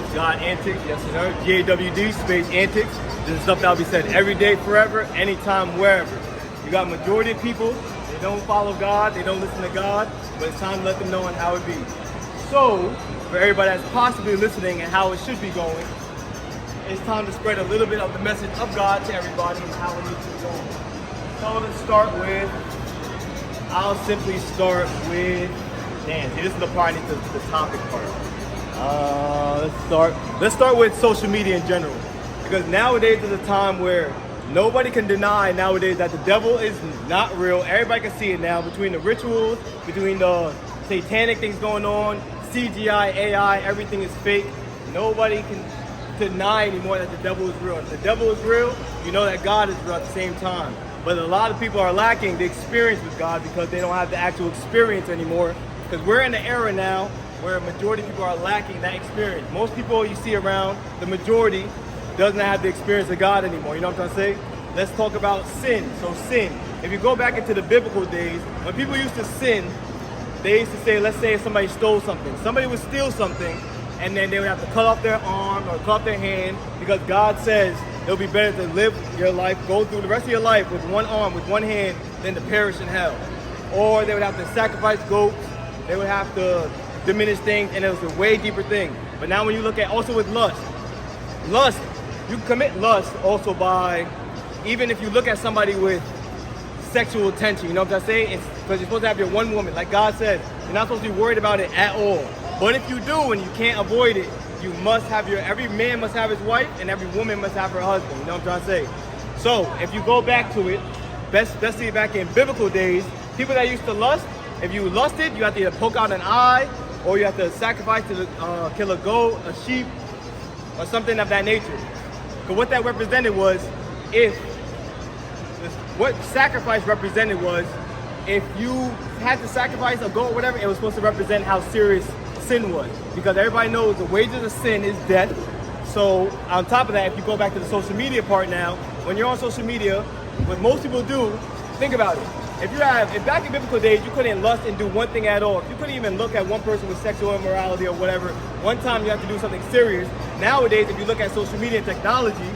know, God Antics, yes sir. GAWD, space Antics. This is stuff that will be said every day, forever, anytime, wherever. You got majority of people, they don't follow God, they don't listen to God, but it's time to let them know on how it be. So, for everybody that's possibly listening and how it should be going, it's time to spread a little bit of the message of God to everybody and how it needs to be going. So let's start with, I'll simply start with, see, this is the part I need the topic part. Let's start with social media in general. Because nowadays is a time where nobody can deny nowadays that the devil is not real. Everybody can see it now, between the rituals, between the satanic things going on, CGI, AI, everything is fake. Nobody can deny anymore that the devil is real. If the devil is real, you know that God is real at the same time. But a lot of people are lacking the experience with God because they don't have the actual experience anymore. Because we're in an era now where a majority of people are lacking that experience. Most people you see around, the majority, doesn't have the experience of God anymore. You know what I'm trying to say? Let's talk about sin. So sin, if you go back into the biblical days, when people used to sin, they used to say, let's say if somebody stole something. Somebody would steal something, and then they would have to cut off their arm or cut off their hand, because God says it'll be better to live your life, go through the rest of your life with one arm, with one hand, than to perish in hell. Or they would have to sacrifice goats, they would have to diminish things, and it was a way deeper thing. But now when you look at, also with lust, you commit lust also by, even if you look at somebody with sexual attention, you know what I'm saying? It's because you're supposed to have your one woman. Like God said, you're not supposed to be worried about it at all. But if you do and you can't avoid it, you must have every man must have his wife and every woman must have her husband. You know what I'm trying to say? So if you go back to it, especially back in biblical days, people that used to lust, if you lusted, you have to either poke out an eye or you have to sacrifice to kill a goat, a sheep, or something of that nature. But what that represented was, what sacrifice represented was, if you had to sacrifice a goat or whatever, it was supposed to represent how serious sin was. Because everybody knows the wages of sin is death. So on top of that, if you go back to the social media part now, when you're on social media, what most people do, think about it. If back in biblical days, you couldn't lust and do one thing at all. If you couldn't even look at one person with sexual immorality or whatever, one time you have to do something serious. Nowadays, if you look at social media and technology,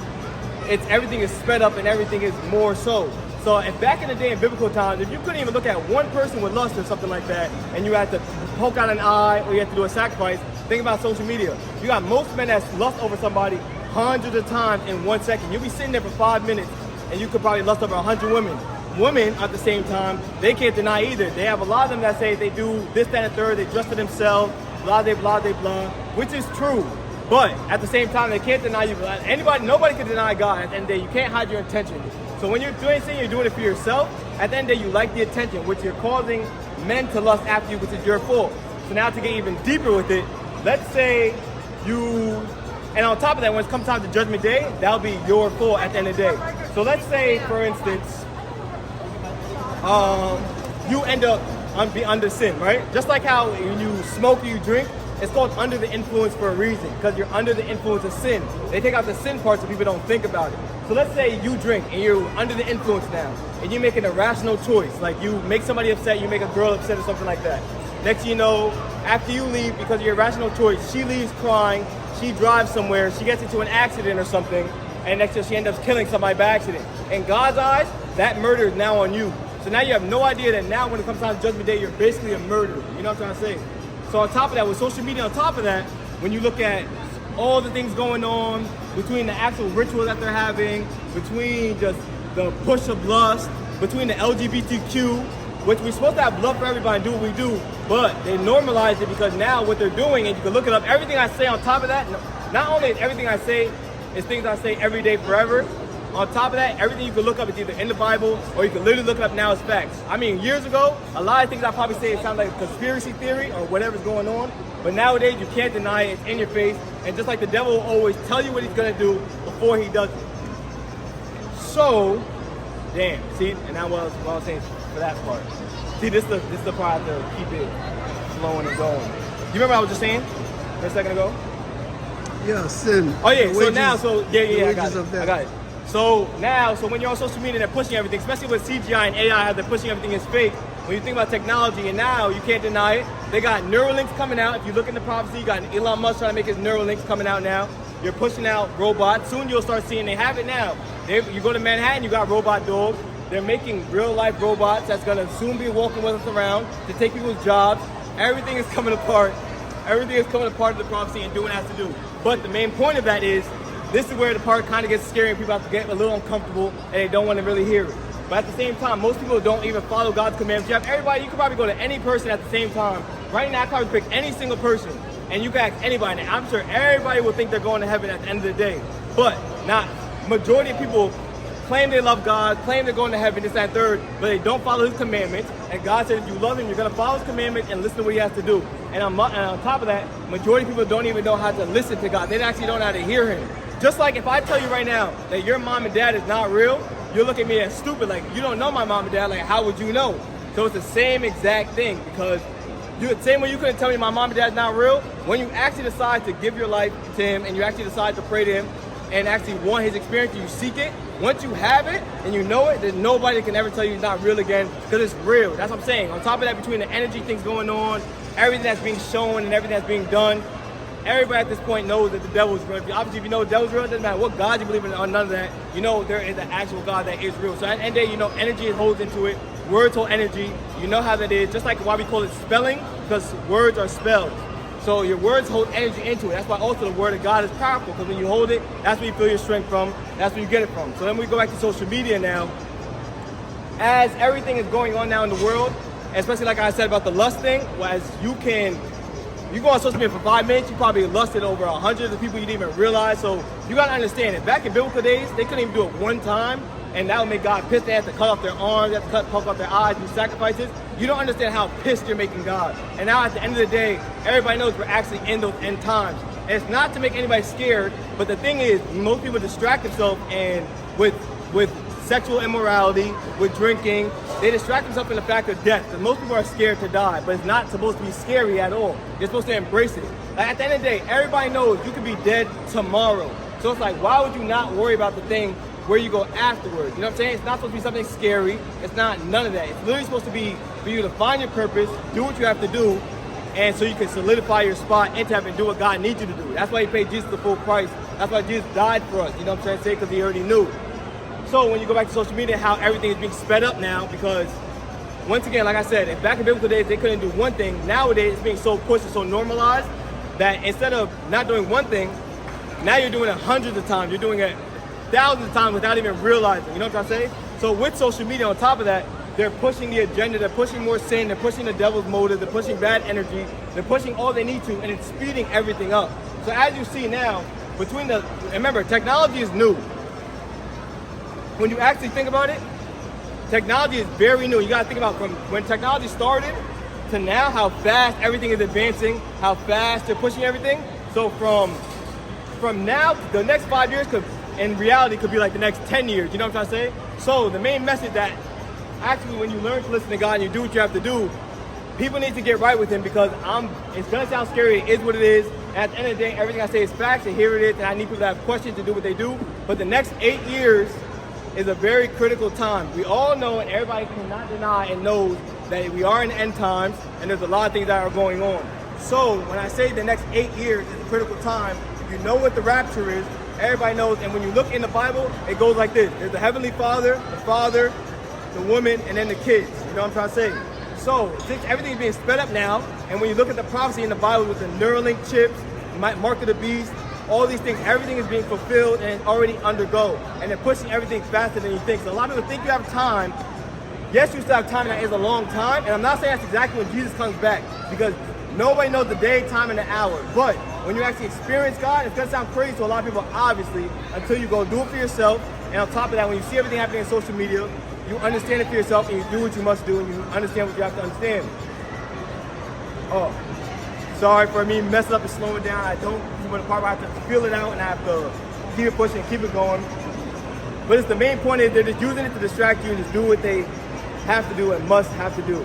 everything is sped up and everything is more so. So if back in the day in biblical times, if you couldn't even look at one person with lust or something like that, and you had to poke out an eye or you had to do a sacrifice, think about social media. You got most men that lust over somebody hundreds of times in 1 second. You'll be sitting there for 5 minutes and you could probably lust over 100 women. Women, at the same time, they can't deny either. They have a lot of them that say they do this, that, and third, they dress for themselves, blah, blah, blah, blah, which is true. But at the same time, they can't deny you. Nobody can deny God. At the end of the day, you can't hide your intention. So when you're doing anything, you're doing it for yourself. At the end of the day, you like the attention, which you're causing men to lust after you, which is your fault. So now to get even deeper with it, let's say and on top of that, when it comes time to Judgment Day, that'll be your fault at the end of the day. So let's say, for instance, you end up under sin, right? Just like how when you smoke or you drink, it's called under the influence for a reason, because you're under the influence of sin. They take out the sin part so people don't think about it. So let's say you drink and you're under the influence now, and you're making a rational choice, like you make somebody upset, you make a girl upset or something like that. Next thing you know, after you leave, because of your rational choice, she leaves crying, she drives somewhere, she gets into an accident or something, and next thing she ends up killing somebody by accident. In God's eyes, that murder is now on you. So now you have no idea that now when it comes time to Judgment Day, you're basically a murderer. You know what I'm trying to say? So on top of that, with social media on top of that, when you look at all the things going on, between the actual rituals that they're having, between just the push of lust, between the LGBTQ, which we're supposed to have love for everybody and do what we do, but they normalize it because now what they're doing, and you can look it up, everything I say on top of that, not only is everything I say is things I say every day forever, on top of that, everything you can look up is either in the Bible or you can literally look it up now as facts. I mean, years ago, a lot of things I probably say sound like a conspiracy theory or whatever's going on, but nowadays you can't deny it, it's in your face, and just like the devil will always tell you what he's gonna do before he does it. So, damn, see, and now what I was saying for that part. See, this is the part I have to keep it flowing and going. You remember what I was just saying a second ago? Yeah, sin. Oh yeah, I got it. So when you're on social media, they're pushing everything, especially with CGI and AI, how they're pushing everything is fake. when you think about technology, and now you can't deny it, they got Neuralinks coming out. If you look in the prophecy, you got Elon Musk trying to make his Neuralinks coming out now. You're pushing out robots. Soon you'll start seeing, they have it now. You go to Manhattan, you got robot dogs. They're making real life robots that's gonna soon be walking with us around to take people's jobs. Everything is coming apart. Everything is coming apart of the prophecy and doing what it has to do. But the main point of that is, this is where the part kind of gets scary and people have to get a little uncomfortable and they don't want to really hear it. But at the same time, most people don't even follow God's commandments. You have everybody, you could probably go to any person at the same time. Right now, I could probably pick any single person and you can ask anybody. And I'm sure everybody will think they're going to heaven at the end of the day. But not majority of people claim they love God, claim they're going to heaven, this, that, and third, but they don't follow his commandments. And God says if you love him, you're going to follow his commandments and listen to what he has to do. And on top of that, majority of people don't even know how to listen to God. They actually don't know how to hear him. Just like if I tell you right now that your mom and dad is not real, you'll look at me as stupid, like you don't know my mom and dad, like how would you know? So it's the same exact thing, because the same way you couldn't tell me my mom and dad is not real, when you actually decide to give your life to him and you actually decide to pray to him and actually want his experience, you seek it, once you have it and you know it, then nobody can ever tell you it's not real again, because it's real. That's what I'm saying. On top of that, between the energy things going on, everything that's being shown and everything that's being done, everybody at this point knows that the devil is real. Obviously, if you know the devil's real, it doesn't matter what God you believe in or none of that. You know there is an actual God that is real. So at the end of the day, you know energy holds into it. Words hold energy. You know how that is. Just like why we call it spelling, because words are spells. So your words hold energy into it. That's why also the word of God is powerful, because when you hold it, that's where you feel your strength from. That's where you get it from. So then we go back to social media now. As everything is going on now in the world, especially like I said about the lust thing, as you go on social media for 5 minutes, you probably lusted over 100 of people you didn't even realize. So you gotta understand it. Back in biblical days, they couldn't even do it one time, and that would make God pissed. They had to cut off their arms, they had to cut off their eyes, do sacrifices. You don't understand how pissed you're making God. And now at the end of the day, everybody knows we're actually in those end times. And it's not to make anybody scared, but the thing is, most people distract themselves and with sexual immorality, with drinking, they distract themselves from the fact of death. Because most people are scared to die, but it's not supposed to be scary at all. You're supposed to embrace it. Like at the end of the day, everybody knows you could be dead tomorrow. So it's like, why would you not worry about the thing where you go afterwards? You know what I'm saying? It's not supposed to be something scary. It's not none of that. It's literally supposed to be for you to find your purpose, do what you have to do, and so you can solidify your spot into heaven and do what God needs you to do. That's why he paid Jesus the full price. That's why Jesus died for us. You know what I'm trying to say? Because he already knew. So when you go back to social media, how everything is being sped up now, because once again, like I said, if back in biblical days they couldn't do one thing, nowadays it's being so pushed and so normalized that instead of not doing one thing, now you're doing it hundreds of times. You're doing it thousands of times without even realizing. You know what I'm trying to say? So with social media, on top of that, they're pushing the agenda, they're pushing more sin, they're pushing the devil's motive, they're pushing bad energy, they're pushing all they need to, and it's speeding everything up. So as you see now, remember, technology is new. When you actually think about it, technology is very new. You gotta think about from when technology started to now, how fast everything is advancing, how fast they're pushing everything. So from now, the next 5 years could, in reality, could be like the next 10 years. You know what I'm trying to say? So the main message that actually when you learn to listen to God and you do what you have to do, people need to get right with him, because it's gonna sound scary, it is what it is. At the end of the day, everything I say is facts, and here it is, and I need people to have questions to do what they do. But the next 8 years is a very critical time. We all know, and everybody cannot deny and knows, that we are in end times, and there's a lot of things that are going on. So when I say the next 8 years is a critical time, you know what the rapture is, everybody knows, and when you look in the Bible, it goes like this. There's the Heavenly Father, the woman, and then the kids. You know what I'm trying to say? So since everything's being sped up now, and when you look at the prophecy in the Bible with the Neuralink chips, Mark of the Beast, all these things, everything is being fulfilled and it's already undergo. And they're pushing everything faster than you think. So a lot of people think you have time. Yes, you still have time, and that is a long time. And I'm not saying that's exactly when Jesus comes back, because nobody knows the day, time, and the hour. But when you actually experience God, it's gonna sound crazy to a lot of people, obviously, until you go do it for yourself. And on top of that, when you see everything happening on social media, you understand it for yourself, and you do what you must do, and you understand what you have to understand. Oh, sorry for me messing up and slowing down. I don't do the part where I have to feel it out and I have to keep it pushing, keep it going. But it's the main point is they're just using it to distract you and just do what they have to do and must have to do.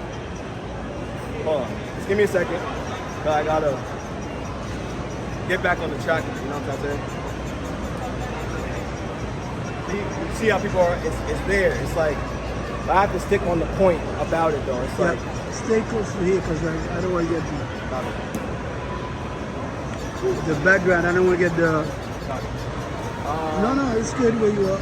Hold on, just give me a second, cause I gotta get back on the track. You know what I'm trying to say? You see how people are? It's there. It's like But I have to stick on the point about it though. It's like, Yeah, stay close to here because I don't want to get the background. I don't want to get the. No, it's good where you are.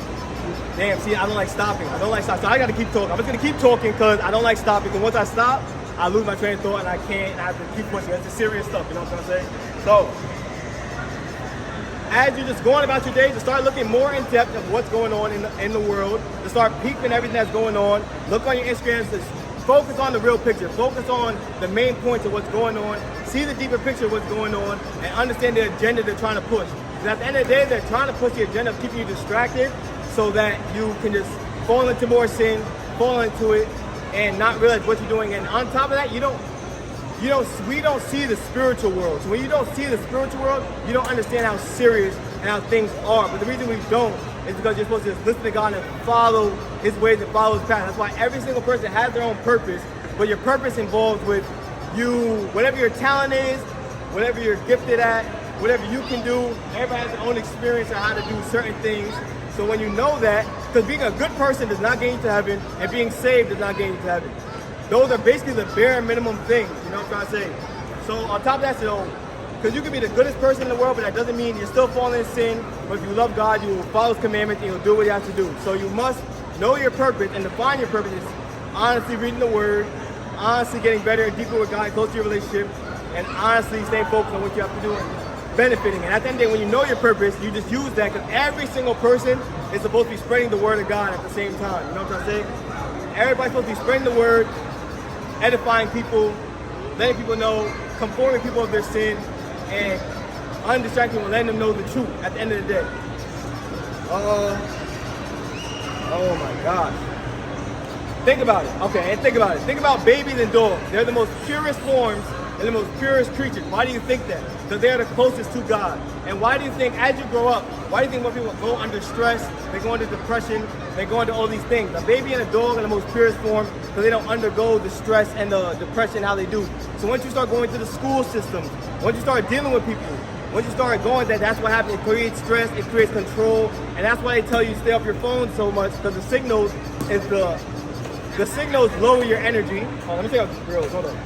damn, see, I don't like stopping. I don't like stopping. So I got to keep talking. I'm just going to keep talking because I don't like stopping. And once I stop, I lose my train of thought and I can't. And I have to keep pushing. It's the serious stuff, you know what I'm saying? So, as you're just going about your day, to start looking more in depth of what's going on in the world, to start peeping everything that's going on, look on your Instagrams, to focus on the real picture, focus on the main points of what's going on, see the deeper picture of what's going on, and understand the agenda they're trying to push. Because at the end of the day, they're trying to push the agenda of keeping you distracted so that you can just fall into more sin, fall into it, and not realize what you're doing. And on top of that, we don't see the spiritual world. So when you don't see the spiritual world, you don't understand how serious and how things are. But the reason we don't is because you're supposed to just listen to God and follow His ways and follow His path. That's why every single person has their own purpose, but your purpose involves with you, whatever your talent is, whatever you're gifted at, whatever you can do. Everybody has their own experience on how to do certain things. So when you know that, because being a good person does not get you to heaven, and being saved does not get you to heaven. Those are basically the bare minimum things, you know what I'm trying to say? So on top of that, because you can be the goodest person in the world, but that doesn't mean you're still falling in sin. But if you love God, you will follow His commandments and you'll do what He has to do. So you must know your purpose, and define your purpose is honestly reading the Word, honestly getting better and deeper with God, close to your relationship, and honestly staying focused on what you have to do and benefiting. And at the end of the day, when you know your purpose, you just use that, because every single person is supposed to be spreading the Word of God at the same time. You know what I'm trying to say? Everybody's supposed to be spreading the Word, edifying people, letting people know, conforming people of their sin, and undistracting people, letting them know the truth at the end of the day. Oh my gosh. Think about it. Okay, and think about it. Think about babies and dogs. They're the most purest forms and the most purest creatures. Why do you think that? Because they're the closest to God. And why do you think, as you grow up, why do you think more people go under stress, they go into depression, they go into all these things? A baby and a dog are the most purest form because they don't undergo the stress and the depression how they do. So once you start going to the school system, once you start dealing with people, once you start going, that's what happens. It creates stress, it creates control, and that's why they tell you to stay off your phone so much, because the signals lower your energy. Oh, let me take out the grills, hold on.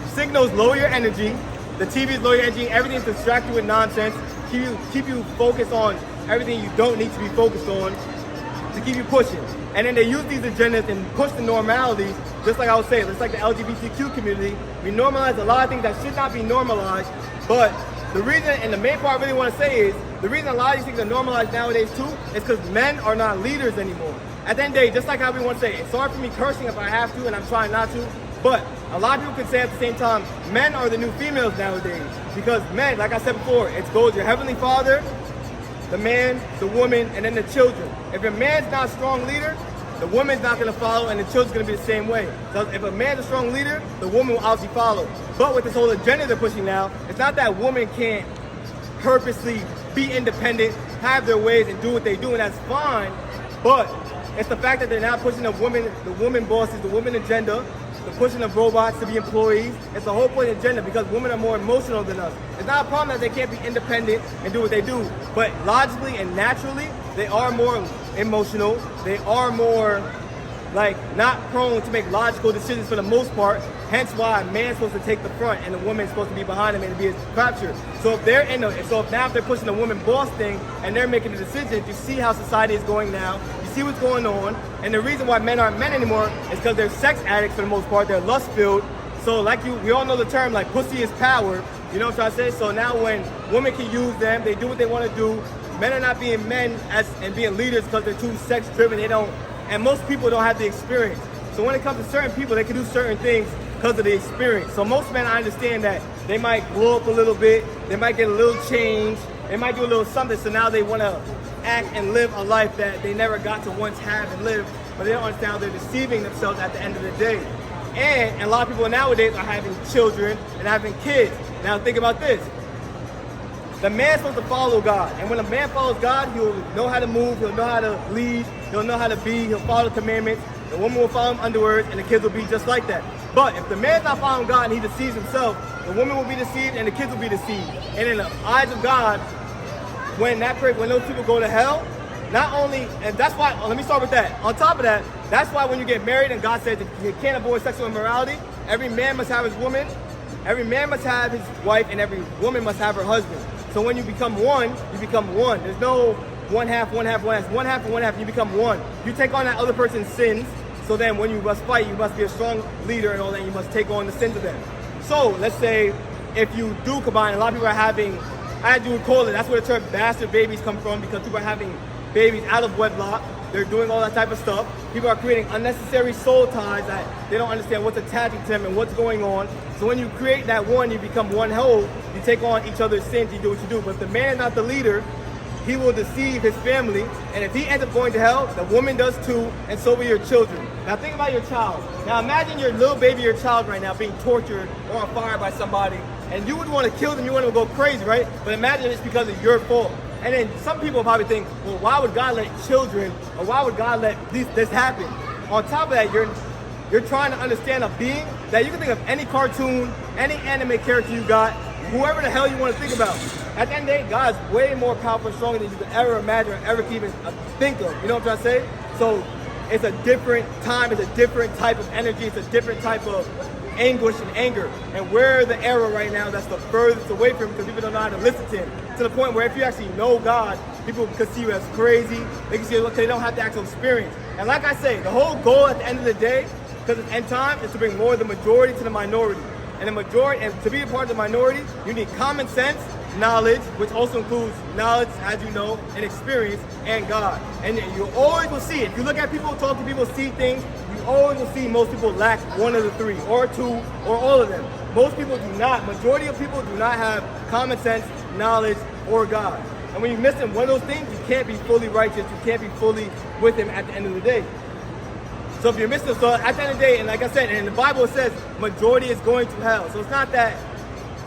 Signals lower your energy, the TVs lower your energy, everything's distract you with nonsense, keep you focused on everything you don't need to be focused on, to keep you pushing. And then they use these agendas and push the normalities, just like I was saying, just like the LGBTQ community. We normalize a lot of things that should not be normalized, but the reason, and the main part I really want to say is, the reason a lot of these things are normalized nowadays too, is because men are not leaders anymore. At the end of the day, just like how we want to say, it's hard for me cursing if I have to, and I'm trying not to, but a lot of people can say at the same time, men are the new females nowadays. Because men, like I said before, it goes your heavenly father, the man, the woman, and then the children. If a man's not a strong leader, the woman's not going to follow, and the children's going to be the same way. So if a man's a strong leader, the woman will obviously follow. But with this whole agenda they're pushing now, it's not that women can't purposely be independent, have their ways, and do what they do, and that's fine. But it's the fact that they're not pushing the woman bosses, the woman agenda, the pushing of robots to be employees. It's the whole point of the agenda, because women are more emotional than us. It's not a problem that they can't be independent and do what they do, but logically and naturally, they are more emotional. They are more not prone to make logical decisions for the most part. Hence why a man's supposed to take the front and the woman's supposed to be behind him and be his capture. So if they're pushing the woman boss thing and they're making the decisions, you see how society is going now. You see what's going on. And the reason why men aren't men anymore is because they're sex addicts for the most part. They're lust filled. So we all know the term pussy is power. You know what I'm trying to say? So now when women can use them, they do what they want to do. Men are not being men and being leaders because they're too sex driven. And most people don't have the experience. So when it comes to certain people, they can do certain things because of the experience. So most men, I understand that they might blow up a little bit, they might get a little change, they might do a little something, so now they want to act and live a life that they never got to once have and live, but they don't understand how they're deceiving themselves at the end of the day. And a lot of people nowadays are having children and having kids. Now think about this. The man's supposed to follow God, and when a man follows God, he'll know how to move, he'll know how to lead, he'll know how to be, he'll follow the commandments, the woman will follow him underwords, and the kids will be just like that. But if the man's not following God and he deceives himself, the woman will be deceived and the kids will be deceived. And in the eyes of God, when those people go to hell, not only, and that's why, let me start with that. On top of that, that's why when you get married and God says that you can't avoid sexual immorality, every man must have his woman, every man must have his wife, and every woman must have her husband. So when you become one, you become one. There's no one half, one half, one half. One half and one half, you become one. You take on that other person's sins, so then when you must fight, you must be a strong leader and all that, you must take on the sins of them. So let's say if you do combine, a lot of people are having, I do call it, that's where the term bastard babies come from, because people are having babies out of wedlock. They're doing all that type of stuff. People are creating unnecessary soul ties that they don't understand what's attaching to them and what's going on. So when you create that one, you become one whole. You take on each other's sins, you do what you do. But if the man is not the leader, he will deceive his family. And if he ends up going to hell, the woman does too, and so will your children. Now think about your child. Now imagine your little baby, your child right now being tortured or on fire by somebody. And you would want to kill them, you want to go crazy, right? But imagine it's because of your fault. And then some people probably think, well, why would God let children, or why would God let this happen? On top of that, you're trying to understand a being that you can think of any cartoon, any anime character you got, whoever the hell you want to think about. At the end of the day, God is way more powerful and stronger than you could ever imagine or ever even think of. You know what I'm trying to say? So it's a different time, it's a different type of energy, it's a different type of anguish and anger. And we're the era right now that's the furthest away from him, because people don't know how to listen to him. To the point where if you actually know God, people can see you as crazy. They can see you, they don't have the actual experience. And like I say, the whole goal at the end of the day, because it's end time, is to bring more of the majority to the minority. And the majority, and to be a part of the minority, you need common sense, knowledge, which also includes knowledge, as you know, and experience, and God. And you always will see it. If you look at people, talk to people, see things, you always will see most people lack one of the three, or two, or all of them. Most people do not. Majority of people do not have common sense, knowledge, or God. And when you're missing one of those things, you can't be fully righteous, you can't be fully with him at the end of the day. So if you're missing, so at the end of the day, and like I said, and the Bible it says majority is going to hell. So it's not that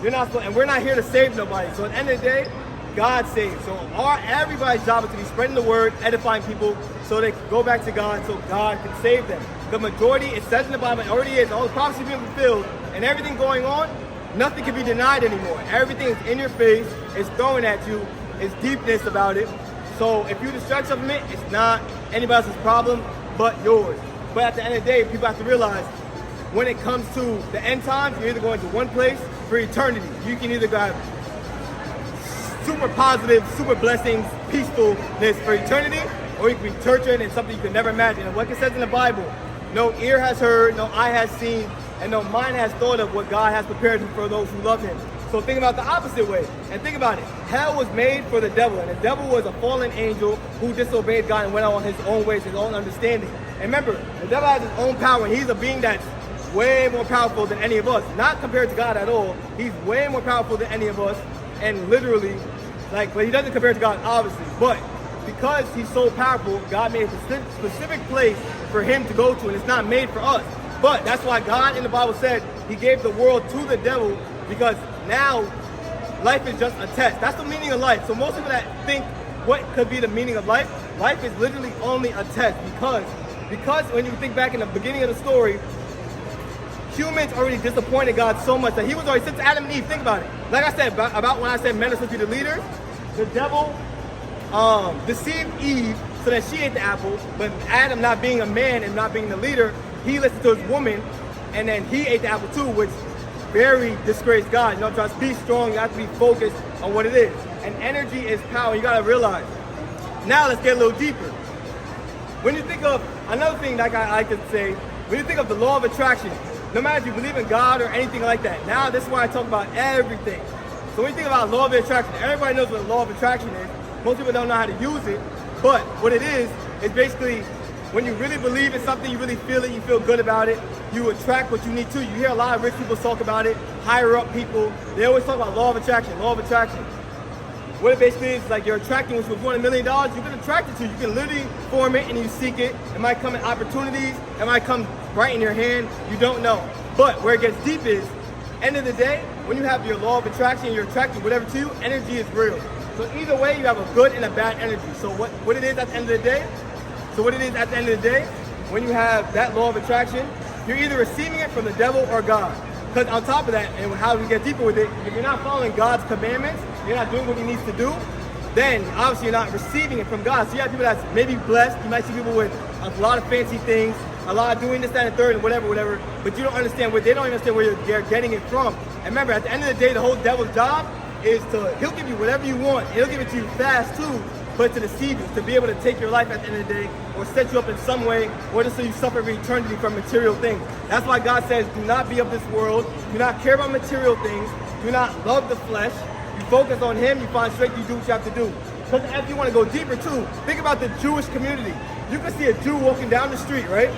you're not, and we're not here to save nobody. So at the end of the day, God saves. So everybody's job is to be spreading the word, edifying people, so they can go back to God, so God can save them. The majority, it says in the Bible, it already is, all the prophecy being fulfilled, and everything going on, nothing can be denied anymore. Everything is in your face, it's thrown at you, it's deepness about it. So if you distract yourself from it, it's not anybody else's problem but yours. But at the end of the day, people have to realize when it comes to the end times, you're either going to one place for eternity. You can either have super positive, super blessings, peacefulness for eternity, or you can be tortured and something you could never imagine. And like it says in the Bible, no ear has heard, no eye has seen, and no mind has thought of what God has prepared for those who love him. So think about the opposite way, and think about it. Hell was made for the devil, and the devil was a fallen angel who disobeyed God and went on his own ways, his own understanding. And remember, the devil has his own power, and he's a being that's way more powerful than any of us. Not compared to God at all. He's way more powerful than any of us, and literally, but he doesn't compare to God, obviously. But because he's so powerful, God made a specific place for him to go to, and it's not made for us. But that's why God in the Bible said he gave the world to the devil, because now life is just a test. That's the meaning of life. So most people that think what could be the meaning of life, life is literally only a test, because when you think back in the beginning of the story, humans already disappointed God so much that he was already, since Adam and Eve, think about it. Like I said, about when I said men are supposed to be the leaders, the devil deceived Eve so that she ate the apple, but Adam, not being a man and not being the leader, he listened to his woman, and then he ate the apple too, which very disgraced God. You know what I'm trying to be strong, you have to be focused on what it is. And energy is power, you gotta realize. Now let's get a little deeper. When you think of, another thing like I like to say, when you think of the law of attraction, no matter if you believe in God or anything like that, now this is why I talk about everything. So when you think about law of attraction, everybody knows what the law of attraction is. Most people don't know how to use it, but what it is basically when you really believe in something, you really feel it, you feel good about it, you attract what you need to. You hear a lot of rich people talk about it, higher up people, they always talk about law of attraction, law of attraction. What it basically is, like you're attracting, which was $1 million, you can attract it to. You can literally form it and you seek it. It might come in opportunities, it might come right in your hand, you don't know. But where it gets deep is, end of the day, when you have your law of attraction, you're attracting whatever to you, energy is real. So either way, you have a good and a bad energy. So what it is at the end of the day, when you have that law of attraction, you're either receiving it from the devil or God. Because on top of that, and how we get deeper with it, if you're not following God's commandments, you're not doing what he needs to do, then obviously you're not receiving it from God. So you have people that's maybe blessed. You might see people with a lot of fancy things, a lot of doing this, that, and third, and whatever. But you don't understand where they don't understand where they're getting it from. And remember, at the end of the day, the whole devil's job is he'll give you whatever you want. He'll give it to you fast too, but to deceive you, to be able to take your life at the end of the day, or set you up in some way, or just so you suffer for eternity from material things. That's why God says, do not be of this world, do not care about material things, do not love the flesh. You focus on Him, you find strength, you do what you have to do. Because if you want to go deeper too, think about the Jewish community. You can see a Jew walking down the street, right?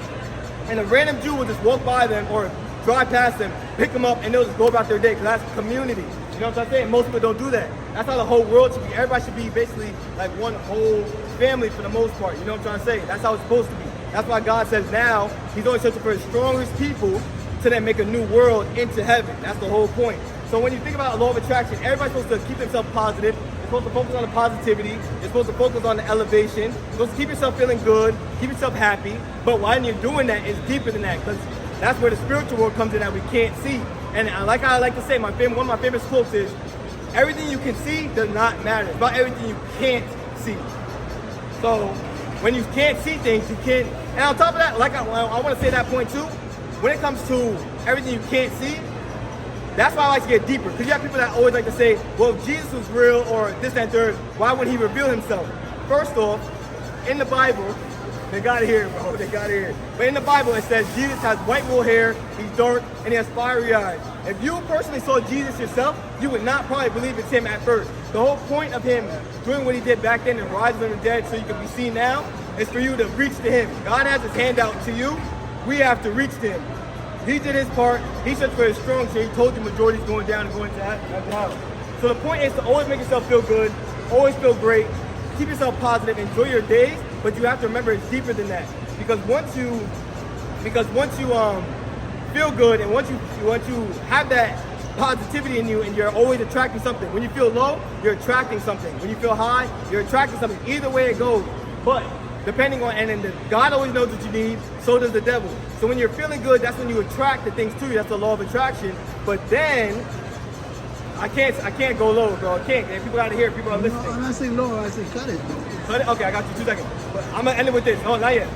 And a random Jew will just walk by them or drive past them, pick them up, and they'll just go about their day, because that's community. You know what I'm saying? Most people don't do that. That's how the whole world should be. Everybody should be basically like one whole family for the most part. You know what I'm trying to say? That's how it's supposed to be. That's why God says now He's only searching for His strongest people to then make a new world into heaven. That's the whole point. So when you think about law of attraction, everybody's supposed to keep themselves positive. You're supposed to focus on the positivity. You're supposed to focus on the elevation. You're supposed to keep yourself feeling good, keep yourself happy. But when you're doing that, it's deeper than that, because that's where the spiritual world comes in that we can't see. And like I like to say, one of my famous quotes is, everything you can see does not matter. It's about everything you can't see. So when you can't see things, you can't. And on top of that, like I want to say that point too, when it comes to everything you can't see, that's why I like to get deeper. Because you have people that always like to say, well, if Jesus was real or this, that, and third, why would He reveal Himself? First off, in the Bible, they got it here, bro. They got it here. But in the Bible, it says Jesus has white wool hair, He's dark, and He has fiery eyes. If you personally saw Jesus yourself, you would not probably believe it's Him at first. The whole point of Him doing what He did back then and rising from the dead so you can be seen now is for you to reach to Him. God has His hand out to you. We have to reach to Him. He did His part. He said for His strong, so He told you majority's going down and going to hell. So the point is to always make yourself feel good, always feel great, keep yourself positive, enjoy your days, but you have to remember it's deeper than that. Because once you feel good and once you have that positivity in you and you're always attracting something. When you feel low, you're attracting something. When you feel high, you're attracting something. Either way it goes. But depending on, and then God always knows what you need, so does the devil. So when you're feeling good, that's when you attract the things to you. That's the law of attraction. But then I can't go low, bro. I can't. People out here, people are listening. No, I'm not saying low, I say cut it. Cut it? Okay, I got you. 2 seconds. But I'm gonna end it with this. No, not yet.